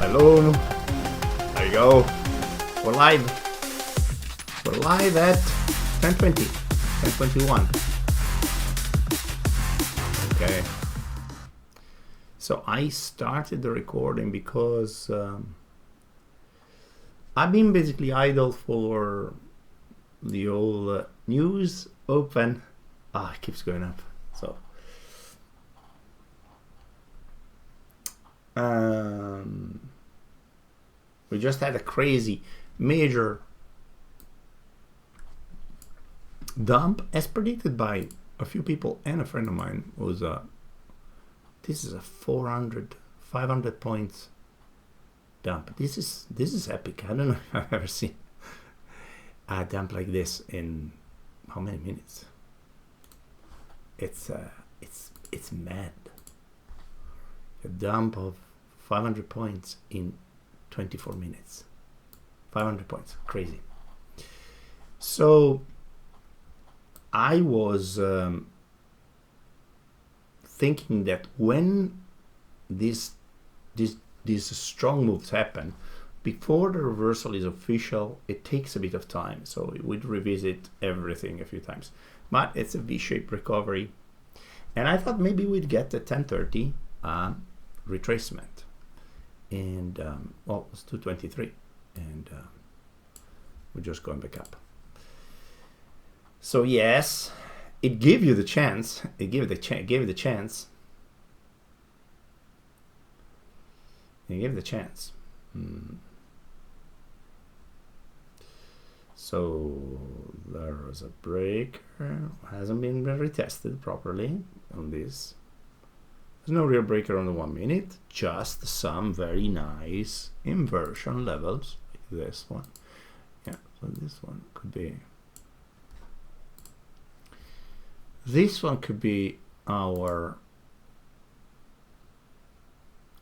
Hello. There you go. We're live. We're live at 10:20, 10:21. Okay. So I started the recording because I've been basically idle for the old news open. It keeps going up. So we just had a crazy major dump as predicted by a few people and a friend of mine. Was this is a 500 points dump. This is epic. I don't know if I've ever seen a dump like this in how many minutes. It's mad. A dump of 500 points in 24 minutes. 500 points, crazy. So I was thinking that when these strong moves happen, before the reversal is official, it takes a bit of time. So we'd revisit everything a few times. But it's a V-shaped recovery. And I thought maybe we'd get the 1030 retracement. And, well, it's 223. And we're just going back up. So yes, it gave you the chance. It gave you the chance. It gave the chance. So there was a breaker. Hasn't been retested properly on this. There's no real breaker on the 1 minute. Just some very nice inversion levels like this one. Yeah. So this one could be. This one could be our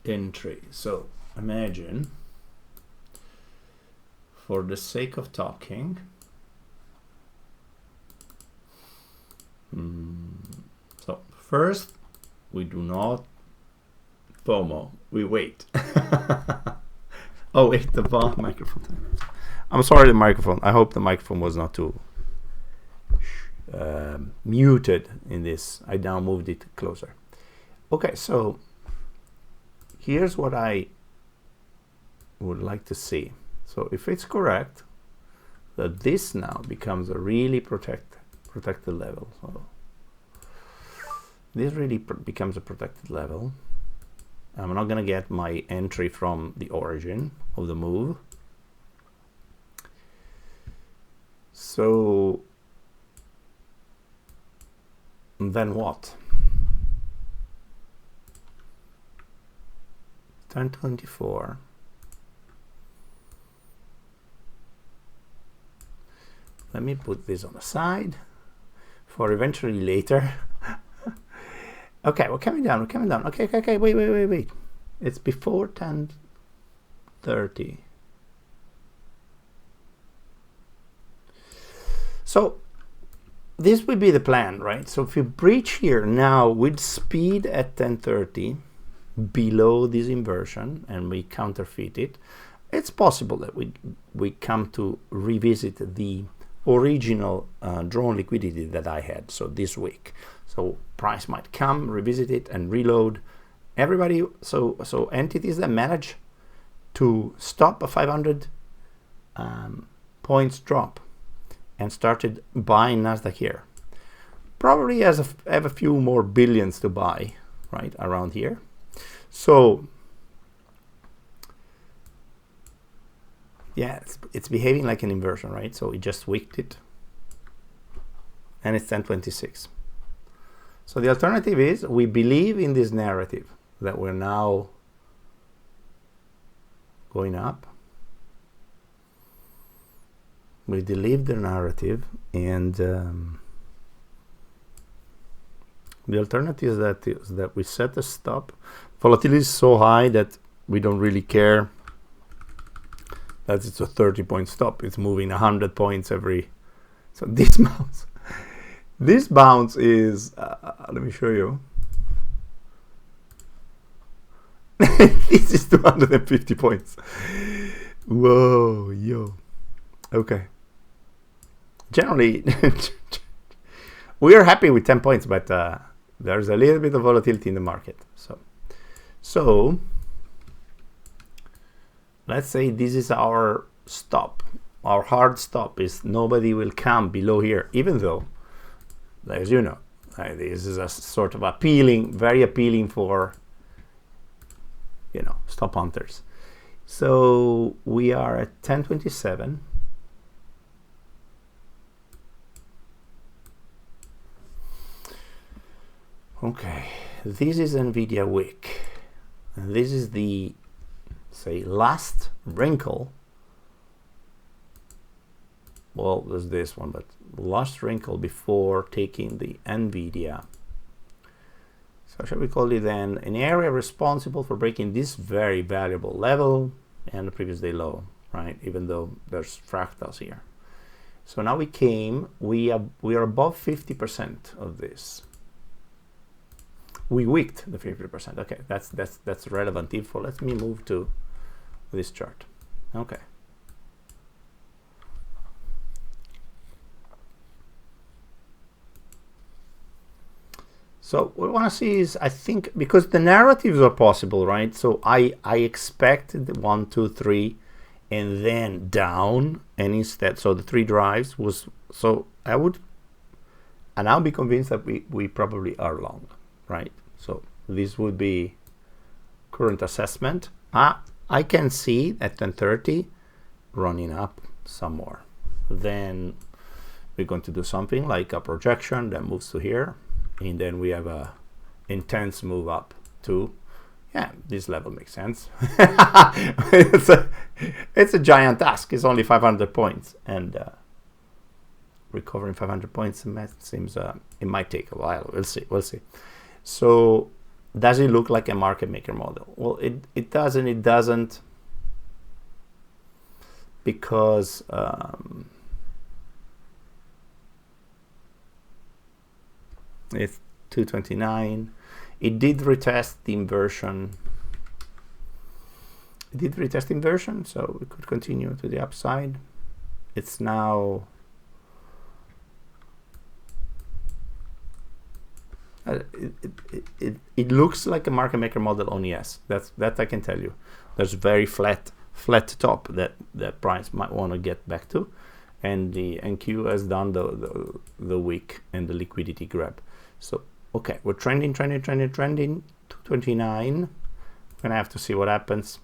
entry. So imagine, for the sake of talking, so first we do not FOMO, we wait. Oh wait, the microphone. I'm sorry, the microphone. I hope the microphone was not too muted in this. I now moved it closer. Okay, so here's what I would like to see. So if it's correct that this now becomes a really protected level, so this really becomes a protected level. I'm not gonna get my entry from the origin of the move. So then what? 1024. Let me put this on the side for eventually later. Okay, we're coming down. Okay, wait. It's before 10:30. So this would be the plan, right? So if you breach here now with speed at 10:30 below this inversion and we counterfeit it, it's possible that we come to revisit the original drawn liquidity that I had, so this week. So price might come, revisit it, and reload. Everybody, so entities that manage to stop a 500 points drop and started buying Nasdaq here, probably have a few more billions to buy, right, around here. So yeah, it's behaving like an inversion, right? So it just wicked it, and it's 1026. So the alternative is we believe in this narrative that we're now going up. We believe the narrative, and the alternative is that we set a stop. Volatility is so high that we don't really care that it's a 30-point stop. It's moving 100 points every. So this bounce is let me show you. This is 250 points. Whoa, yo. Okay. Generally, we are happy with 10 points, but there's a little bit of volatility in the market. So let's say this is our stop. Our hard stop is nobody will come below here, even though, as you know, this is a sort of appealing, very appealing for, you know, stop hunters. So we are at 1027. Okay, this is NVIDIA wick, and this is the, say, last wrinkle. Well, there's this one, but last wrinkle before taking the NVIDIA. So shall we call it then an area responsible for breaking this very valuable level and the previous day low, right? Even though there's fractals here. So now we are above 50% of this. We wicked the 50%. Okay, that's relevant info. Let me move to this chart. Okay. So what we want to see is, I think, because the narratives are possible, right? So I expected 1, 2, 3, and then down, and instead, so the 3 drives was, so I would, and I'll be convinced that we probably are long, right? So this would be current assessment. I can see at 10:30 running up some more. Then we're going to do something like a projection that moves to here, and then we have a intense move up to, yeah, this level makes sense. it's a giant task. It's only 500 points, and recovering 500 points seems it might take a while. We'll see. So does it look like a market maker model? Well, it doesn't. It doesn't, because it's 229. It did retest the inversion. So we could continue to the upside. It's now it looks like a market maker model on ES. That I can tell you. There's very flat top that price might want to get back to, and the NQ has done the wick and the liquidity grab. So okay, we're trending 229. Gonna have to see what happens.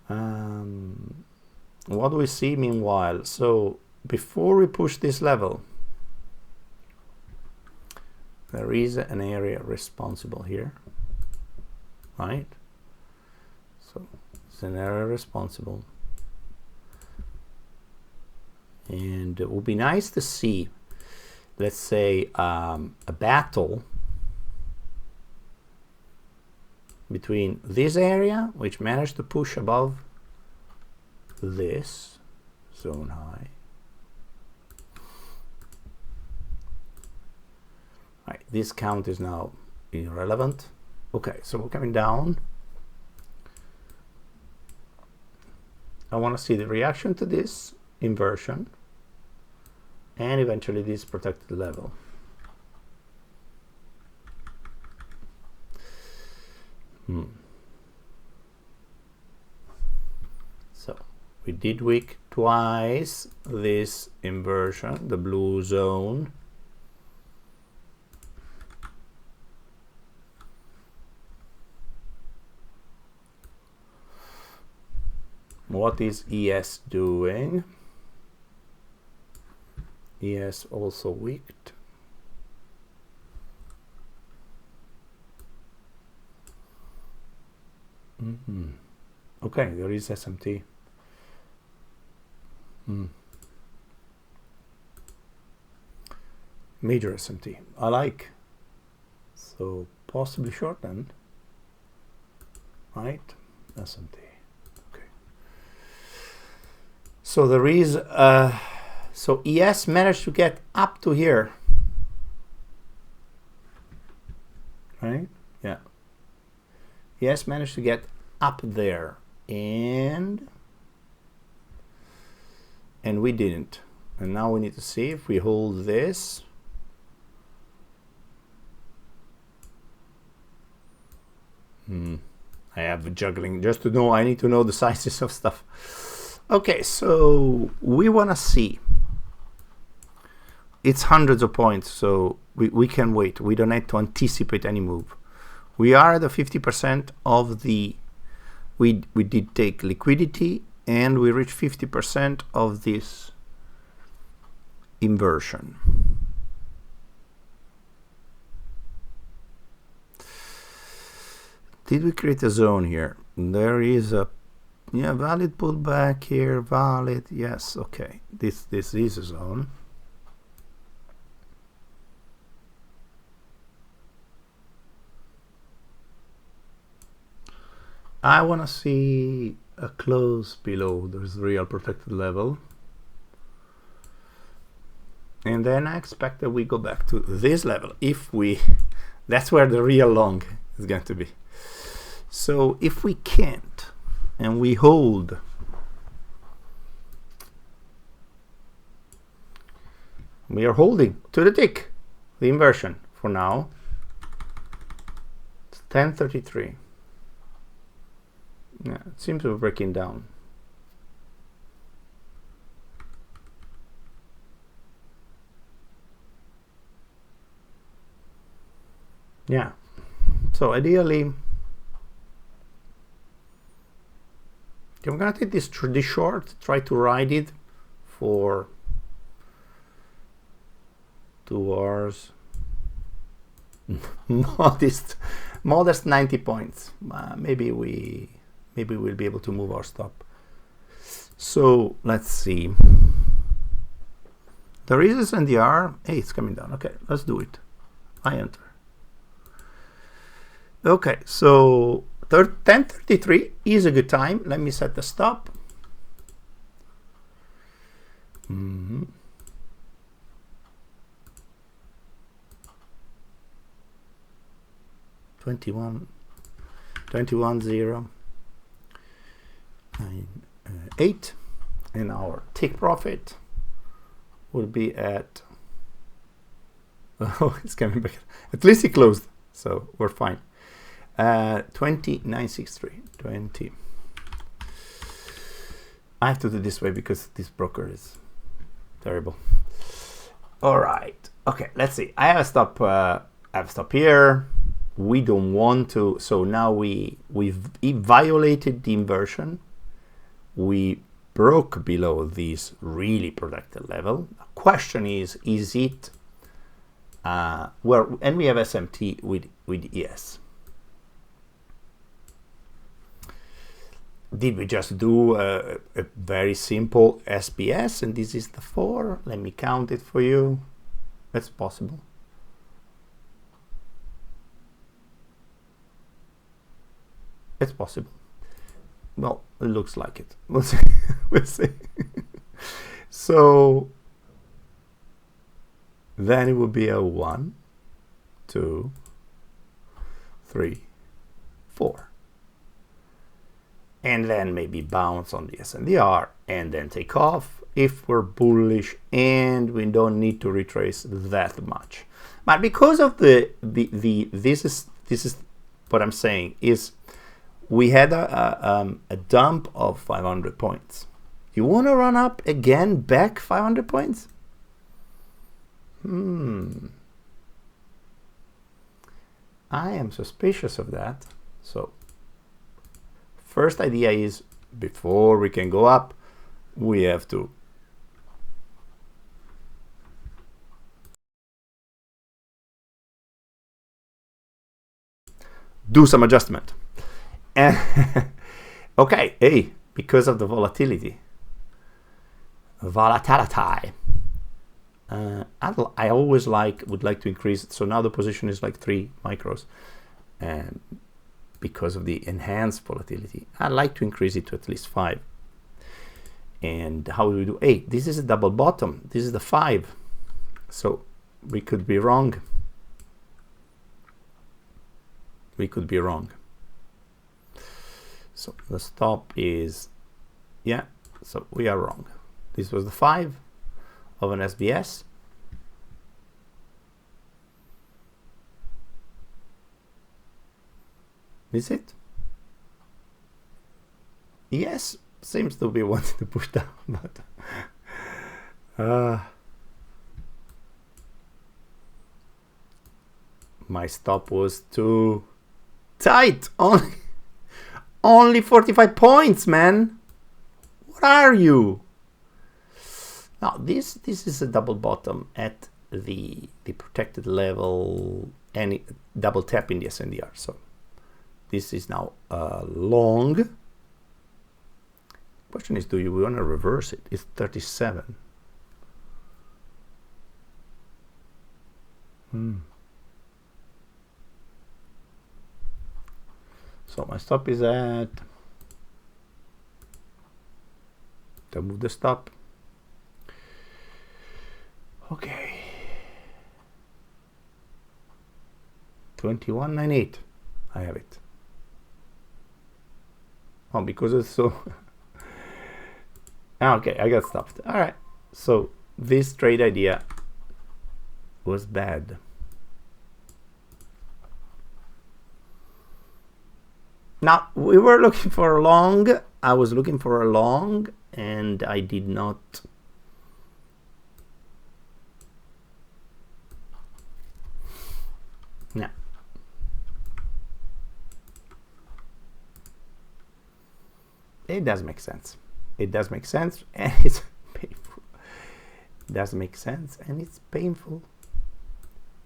What do we see meanwhile? So before we push this level, there is an area responsible here, right? So it's an area responsible, and it would be nice to see, let's say, a battle between this area, which managed to push above this zone high. Right, this count is now irrelevant. Okay, so we're coming down. I want to see the reaction to this inversion and eventually this protected level. So we did wick twice this inversion, the blue zone. What is ES doing? ES also wicked. Okay, there is SMT. Major SMT. I like. So possibly shortened, right? SMT. So there is, so ES managed to get up to here, right? Yeah. He has managed to get up there, and we didn't. And now we need to see if we hold this. I have juggling just to know. I need to know the sizes of stuff. Okay, so we want to see. It's hundreds of points, so we can wait. We don't have to anticipate any move. We are at the 50% of the. We did take liquidity, and we reached 50% of this inversion. Did we create a zone here? There is a valid pullback here, valid, yes, okay. This is a zone. I want to see a close below this real protected level. And then I expect that we go back to this level. If we, that's where the real long is going to be. So if we can't, and we hold, we are holding to the tick, the inversion for now. It's 1033. Yeah, it seems to be breaking down. Yeah, so ideally, I'm gonna take this short, try to ride it for 2 hours. modest 90 points. Maybe we'll be able to move our stop. So let's see. The resistance and the R. Hey, it's coming down. Okay, let's do it. I enter. Okay, so 1033 is a good time. Let me set the stop. 21 0 9 8, and our take profit will be at it's coming back. At least it closed, so we're fine. 2963 20. I have to do it this way because this broker is terrible. All right, okay, let's see. I have a stop. I have a stop here. We don't want to, so now we've violated the inversion. We broke below this really protected level. The question is it well, and we have SMT with ES. Did we just do a very simple SBS and this is the 4? Let me count it for you. That's possible. It's possible. Well, it looks like it. We'll see. We'll see. So then it would be a 1, 2, 3, 4. And then maybe bounce on the SNDR and then take off if we're bullish and we don't need to retrace that much. But because of this is what I'm saying is we had a dump of 500 points. You want to run up again back 500 points? I am suspicious of that. So first idea is, before we can go up, we have to do some adjustment. And okay, hey, because of the volatility, I always would like to increase it. So now the position is like 3 micros, and because of the enhanced volatility, I'd like to increase it to at least 5. And how do we do 8? This is a double bottom. This is the 5. So we could be wrong. We could be wrong. so the stop is, yeah, so we are wrong. This was the 5 of an SBS. Is it? Yes, seems to be wanting to push down, but my stop was too tight. Only 45 points, man. What are you? Now this is a double bottom at the protected level, and double tap in the SNDR. So this is now long. Question is, do you want to reverse it? It's 37. So my stop is at, to move the stop. Okay. 21.98. I have it. Oh, because it's so okay, I got stopped. All right. So this trade idea was bad. Now we were looking for a long. I was looking for a long, and I did not. Yeah. It does make sense. It does make sense, and it's painful. It does make sense, and it's painful.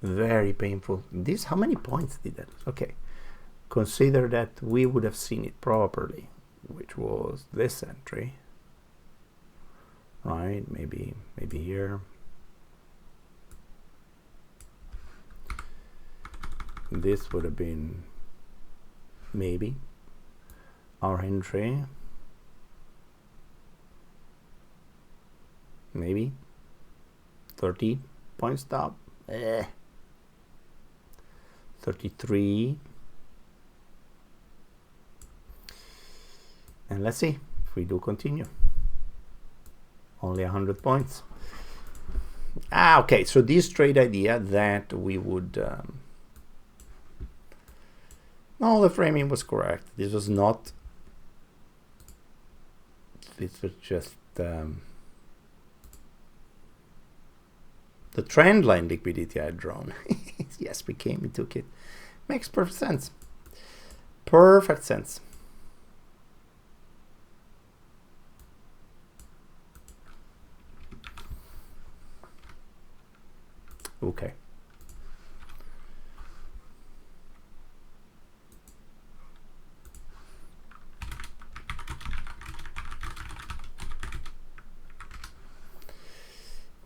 Very painful. This, how many points did that? Okay. Consider that we would have seen it properly, which was this entry, right? Maybe here. This would have been maybe our entry. Maybe 30 point stop. 33. And let's see if we do continue. Only 100 points. Okay, so this trade idea that we would no, the framing was correct. This was not, this was just the trend line liquidity I had drawn. Yes, we came and took it. Makes perfect sense. Perfect sense. Okay.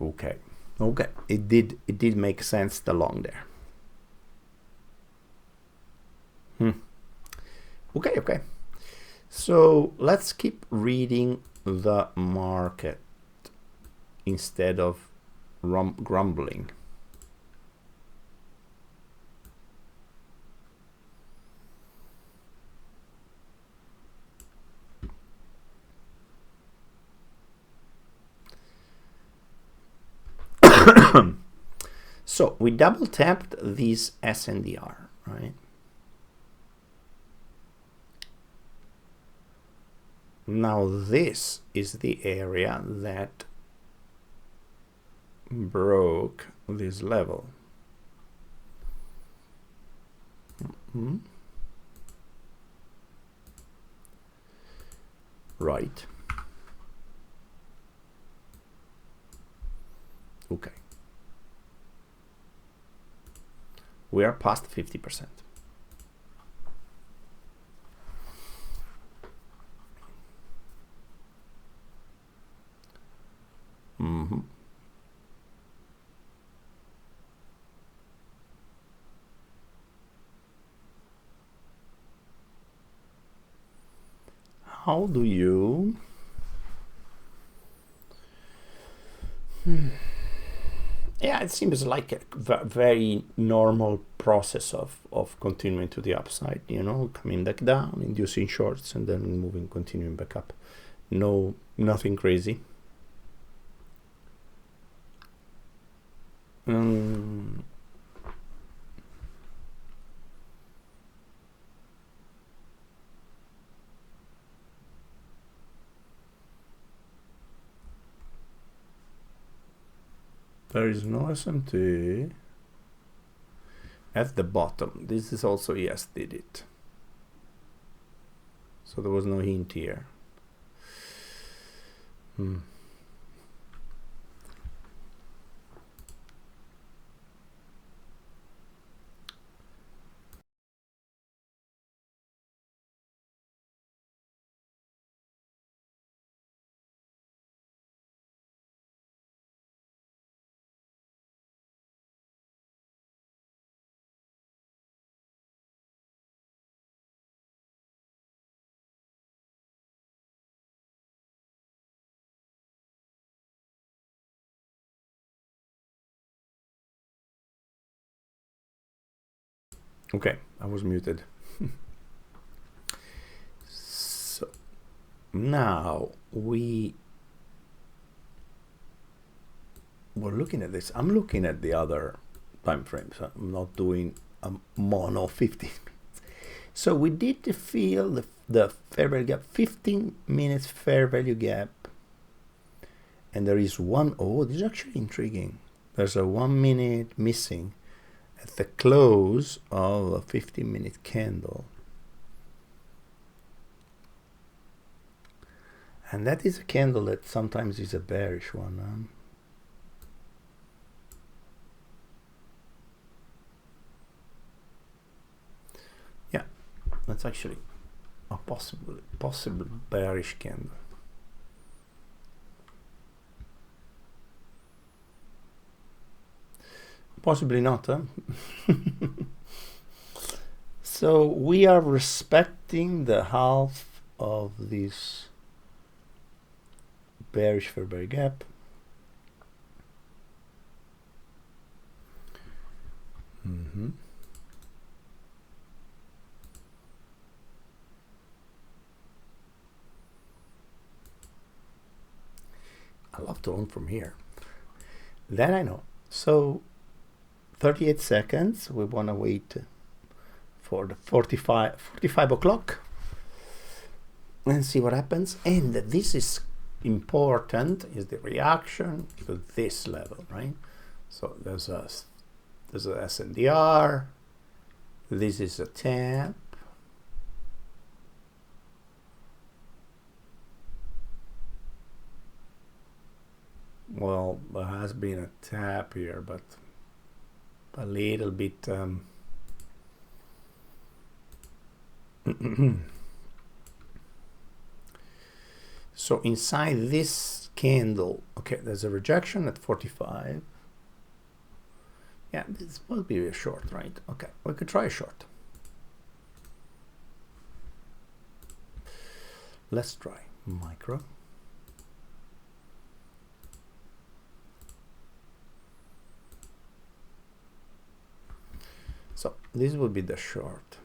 Okay. Okay. It did make sense the long there. Okay, okay. So let's keep reading the market instead of grumbling. So we double tapped this SNDR, right? Now this is the area that broke this level. Right. Okay. We are past 50%. How do you yeah, it seems like a very normal process of continuing to the upside, coming back down, inducing shorts, and then moving, continuing back up. Nothing crazy. There is no SMT at the bottom. This is also ES did it. So there was no hint here. Okay, I was muted. So now we're looking at this. I'm looking at the other time frames. I'm not doing a mono 15 minutes. So we did feel the fair value gap, 15 minutes fair value gap. And there is one, this is actually intriguing. There's a 1 minute missing at the close of a 15-minute candle. And that is a candle that sometimes is a bearish one. Yeah, that's actually a possible bearish candle. Possibly not, huh? So we are respecting the half of this bearish fair value gap. I love to own from here. That I know. So 38 seconds. We want to wait for the 45 o'clock and see what happens. And this is important, is the reaction to this level, right? So there's a SNDR. This is a tap. Well, there has been a tap here, but a little bit so inside this candle, okay, there's a rejection at 45. Yeah, this will be a short, right? Okay, we could try a short. Let's try micro. So this will be the short.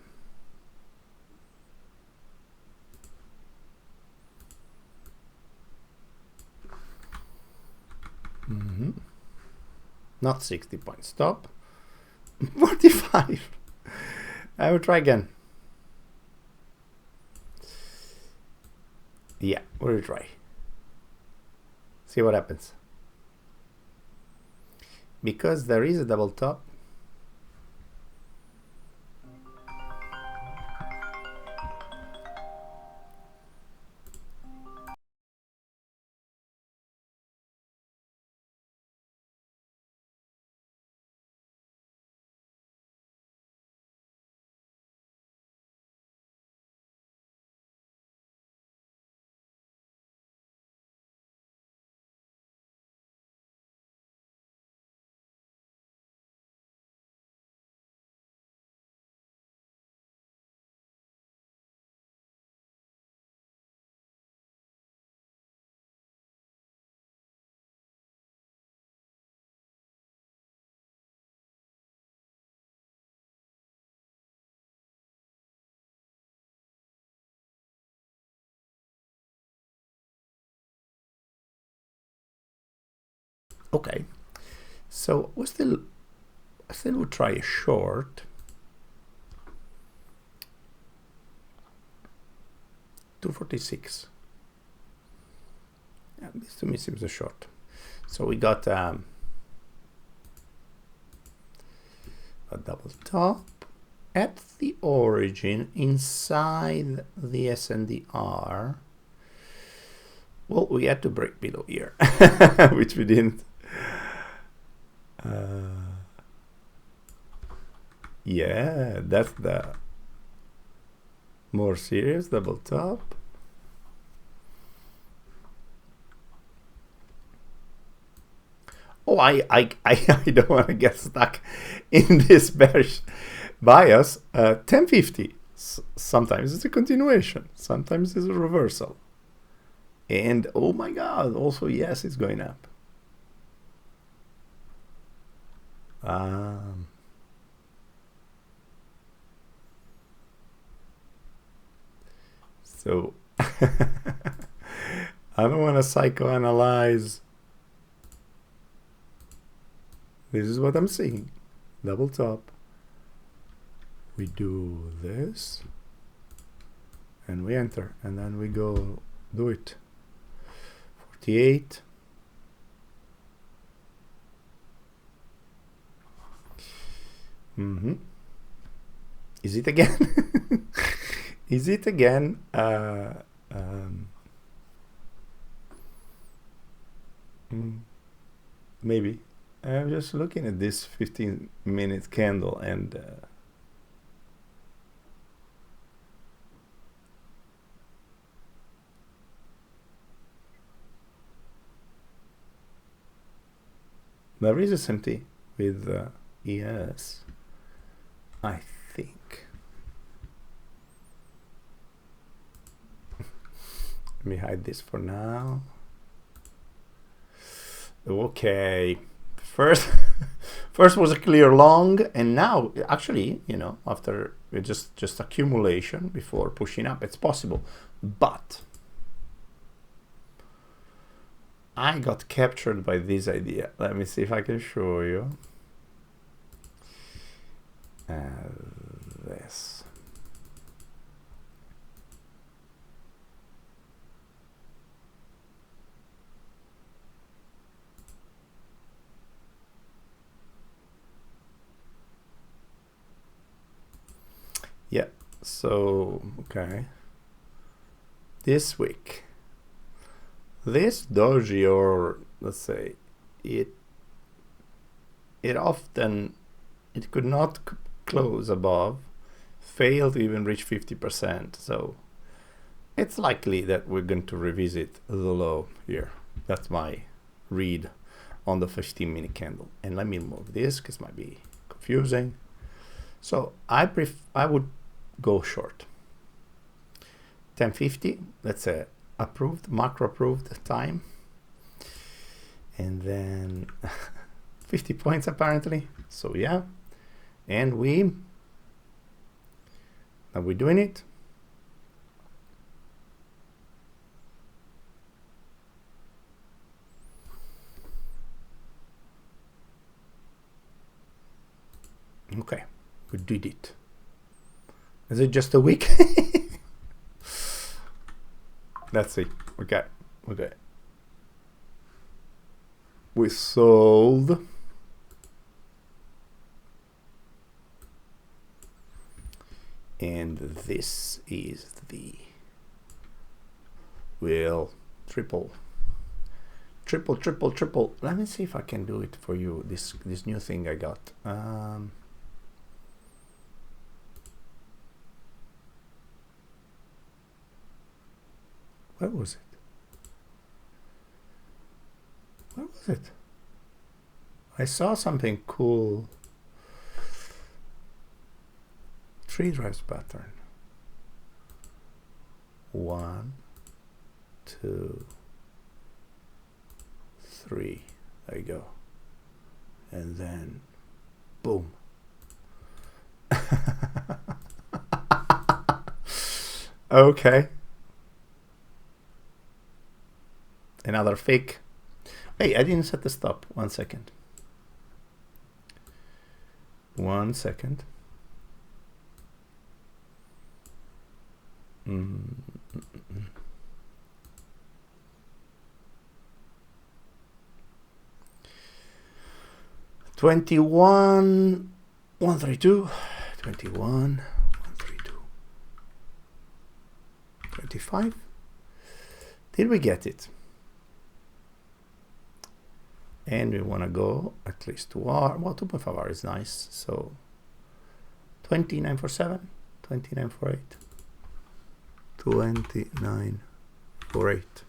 Not 60 point stop. 45. I will try again. Yeah, we'll try. See what happens. Because there is a double top. Okay, so I still would try a short. 246. Yeah, this to me seems a short. So we got a double top at the origin inside the SNDR. Well, we had to break below here, which we didn't. Yeah, that's the more serious double top. Oh, I don't want to get stuck in this bearish bias. 1050. Sometimes it's a continuation. Sometimes it's a reversal. And oh my God, also yes, it's going up. So I don't want to psychoanalyze. This is what I'm seeing. Double top. We do this and we enter, and then we go do it. 48. Is it again? Is it again? Maybe. I'm just looking at this 15-minute candle, and there is a SMT with ES, I think. Let me hide this for now. Okay. First was a clear long, and now actually, you know, after just accumulation before pushing up, it's possible. But I got captured by this idea. Let me see if I can show you. This. Yeah, so, okay. This week, this doji, or let's say, it could not close above, failed to even reach 50%. So it's likely that we're going to revisit the low here. That's my read on the 15-minute candle. And let me move this because it might be confusing. So I would go short. 1050, let's say approved, macro approved time. And then 50 points apparently. So yeah. And are we doing it? Okay, we did it. Is it just a week? Let's see. Okay. We sold. And this is the triple. Let me see if I can do it for you. This new thing I got. Where was it? I saw something cool. 3 drives pattern. 1, 2, 3. There you go. And then, boom. Okay. Another fake. Hey, I didn't set the stop. 1 second. 1 second. 21 132 21 132 25. Did we get it? And we want to go at least 2 hours. Well, 2.5 hours is nice. So 2947, 2948, 2948.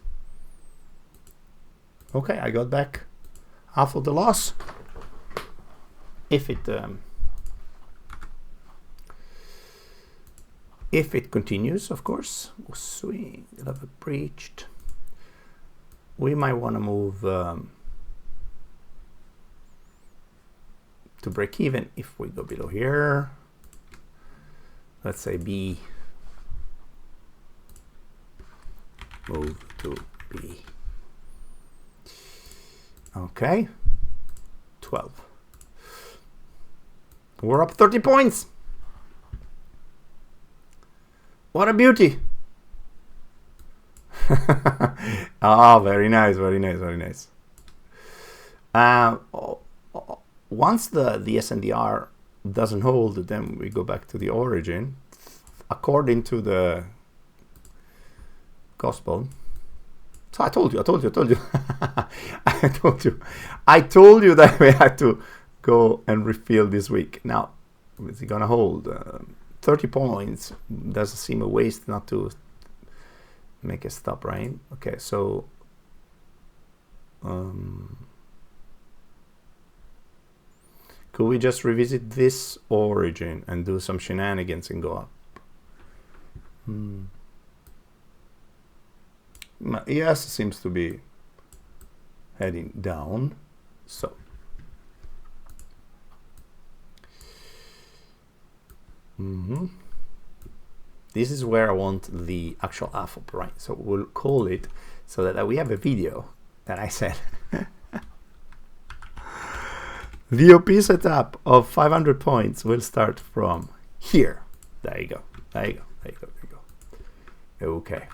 Okay, I got back half of the loss. If it continues, of course, we have breached. We might want to move to break even if we go below here. Let's say B. Move to B. Okay. 12. We're up 30 points. What a beauty. Oh, very nice, very nice, very nice. Once the SNDR doesn't hold, then we go back to the origin. According to the gospel. So I told you. I told you that we had to go and refill this week. Now, is it gonna hold? 30 points doesn't seem a waste not to make a stop, right? Okay, so could we just revisit this origin and do some shenanigans and go up? ES seems to be heading down, so this is where I want the actual alpha, right? So we'll call it so that we have a video that I said the OP setup of 500 points will start from here. There you go. There you go. There you go. There you go. Okay.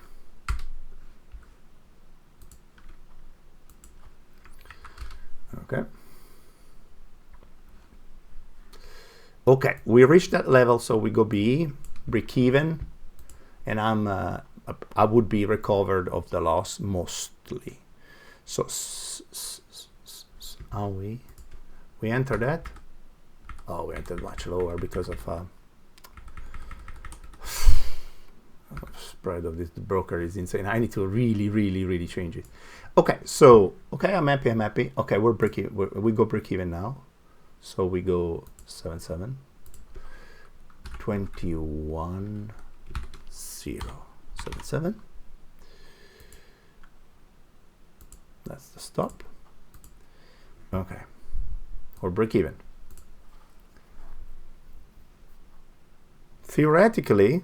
Okay. Okay, we reached that level, so we go B, break even, and I would be recovered of the loss mostly. So are we enter that? Oh, we entered much lower because of spread of this broker is insane. I need to really change it. Okay, so I'm happy. Okay, we're we go break even now. So we go 77 21 0 77. That's the stop. Okay, or break even. Theoretically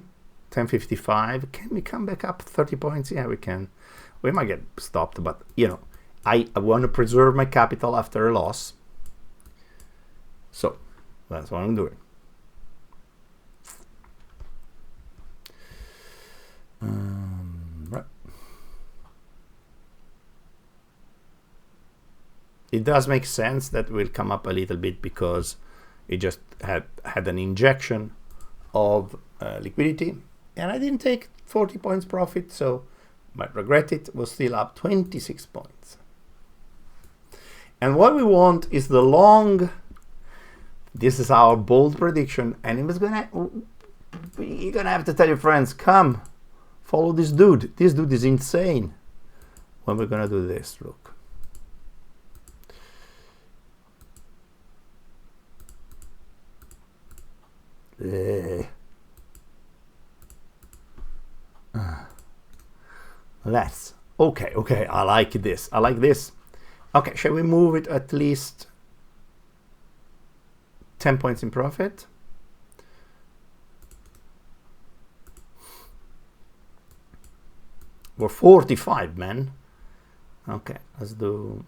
1055. Can we come back up 30 points? Yeah, we can. We might get stopped, but you know, I want to preserve my capital after a loss. So that's what I'm doing. Right. It does make sense that will come up a little bit because it just had an injection of liquidity, and I didn't take 40 points profit, so might regret it. Was still up 26 points. And what we want is the long. This is our bold prediction, and you're gonna have to tell your friends, come follow this dude. This dude is insane. When we're gonna do this, look. That's okay. I like this. Okay, shall we move it at least 10 points in profit? We're 45, man. Okay, let's do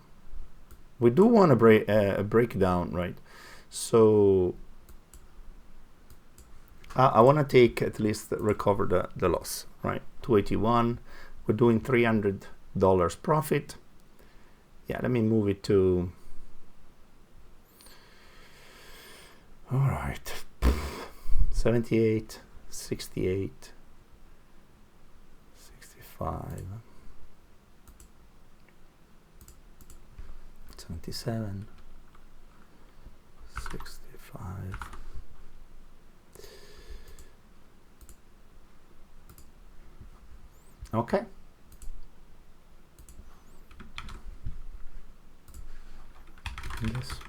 we do want to break a breakdown, right? So I want to take at least recover the loss, right? 281. We're doing $300 profit. Yeah, let me move it to. All right, 78, 68, 65, 77, 65. Okay. Yes.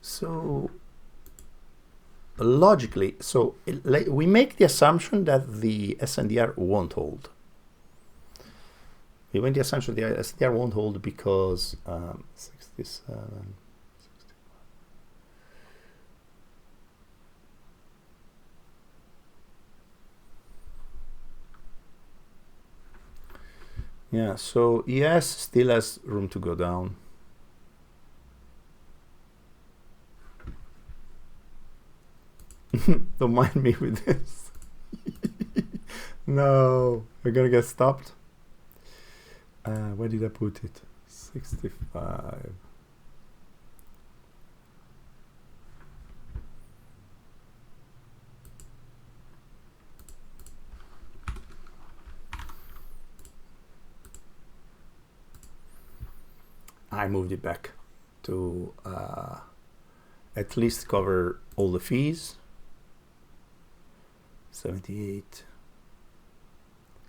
So logically, so we make the assumption that the SNDR won't hold. We make the assumption the SNDR won't hold because 67. Yeah, so ES still has room to go down. Don't mind me with this. No, we're gonna get stopped. Where did I put it? 65. I moved it back to at least cover all the fees. 78,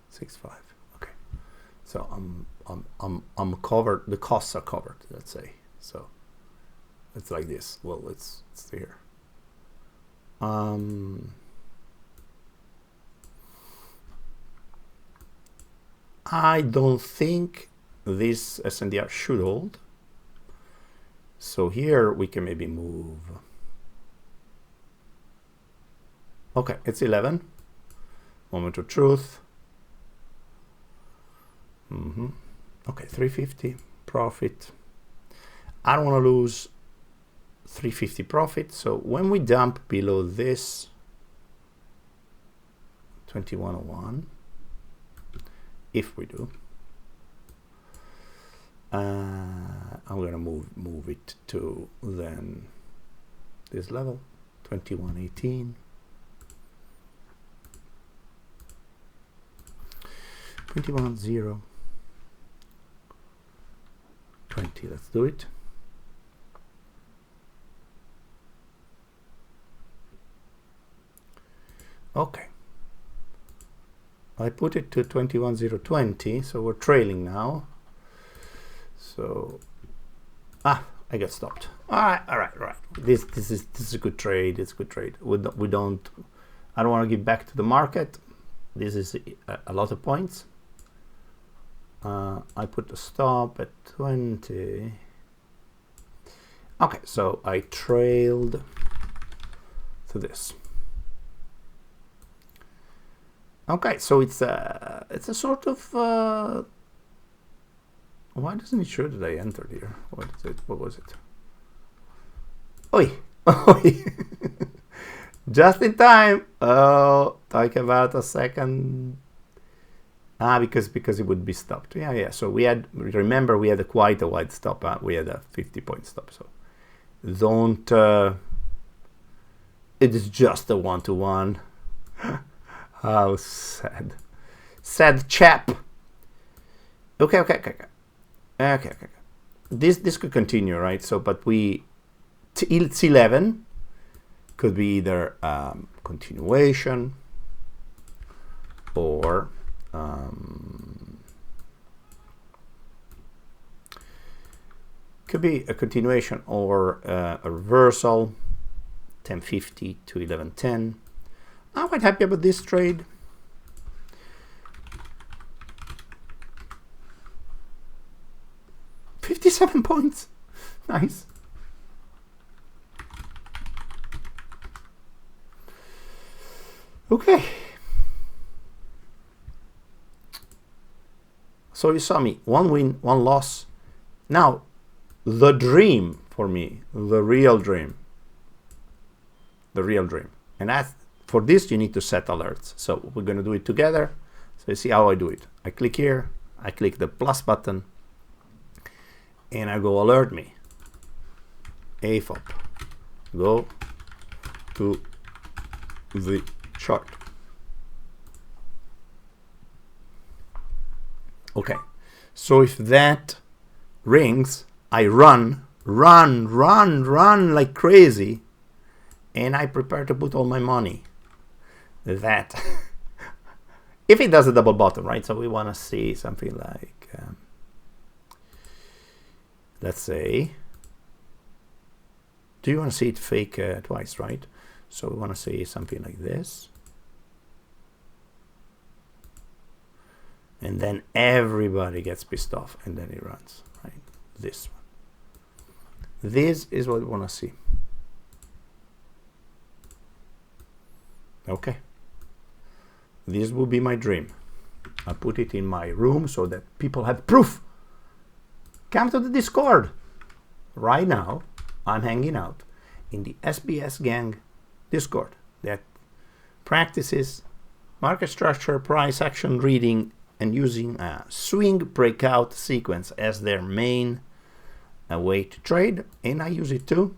65. Okay, so I'm covered. The costs are covered. Let's say so. It's like this. Well, it's here. I don't think this SNDR should hold. So here we can maybe move. Okay, it's 11. Moment of truth. Okay, 350 profit. I don't want to lose 350 profit. So when we dump below this 2101, if we do, I'm gonna move it to then this level 2118. 21.0 20. Let's do it. Okay, I put it to 21.020, so we're trailing now. So I got stopped. All right. This is a good trade. It's a good trade. We don't. I don't want to give back to the market. This is a lot of points. I put the stop at 20. Okay, so I trailed to this. Okay, so it's a sort of. Why doesn't it show that I entered here? What is it? What was it? Oi! Oi! Just in time. Oh, talk about a second. Because it would be stopped. Yeah. So we had, remember, we had quite a wide stop. We had a 50-point stop. So don't. It is just a 1-to-1. How sad. Sad chap. Okay. This could continue, right? So, but it's 11. Could be either continuation or could be a continuation or a reversal. 10.50 to 11.10. I'm quite happy about this trade. $57 points. Nice. Okay. So you saw me, 1 win, 1 loss. Now, the dream for me, the real dream. And for this, you need to set alerts. So we're going to do it together. So you see how I do it. I click here, I click the plus button, and I go alert me. AFOP. Go to the chart. Okay, so if that rings, I run like crazy, and I prepare to put all my money. That, if it does a double bottom, right? So we want to see something like, let's say, do you want to see it fake twice, right? So we want to see something like this. And then everybody gets pissed off, and then it runs, right? This one. This is what we want to see. Okay. This will be my dream. I put it in my room so that people have proof. Come to the Discord. Right now, I'm hanging out in the SBS Gang Discord that practices market structure, price action reading, and using a swing breakout sequence as their main way to trade. And I use it too,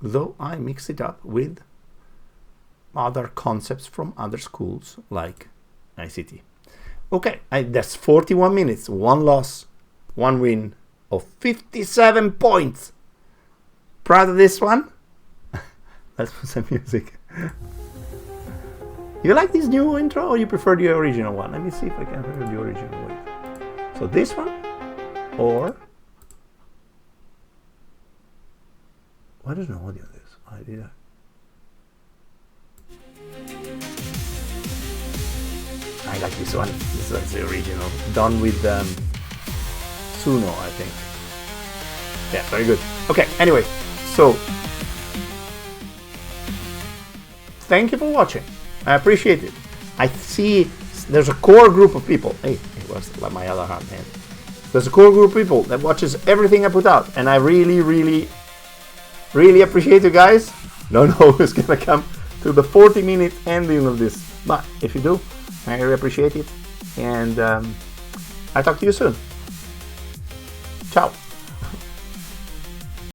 though I mix it up with other concepts from other schools like ICT. Okay, that's 41 minutes, 1 loss, 1 win of 57 points. Proud of this one? Let's put some music. You like this new intro, or you prefer the original one? Let me see if I can hear the original one. So this one, or why does no audio this? I did that. I like this one. This one's the original, done with Suno, I think. Yeah, very good. Okay, anyway, so thank you for watching. I appreciate it. I see there's a core group of people. Hey, it was like my other hand, man. There's a core group of people that watches everything I put out, and I really appreciate you guys. Don't know who's gonna come to the 40-minute ending of this, but if you do, I really appreciate it. And I talk to you soon. Ciao.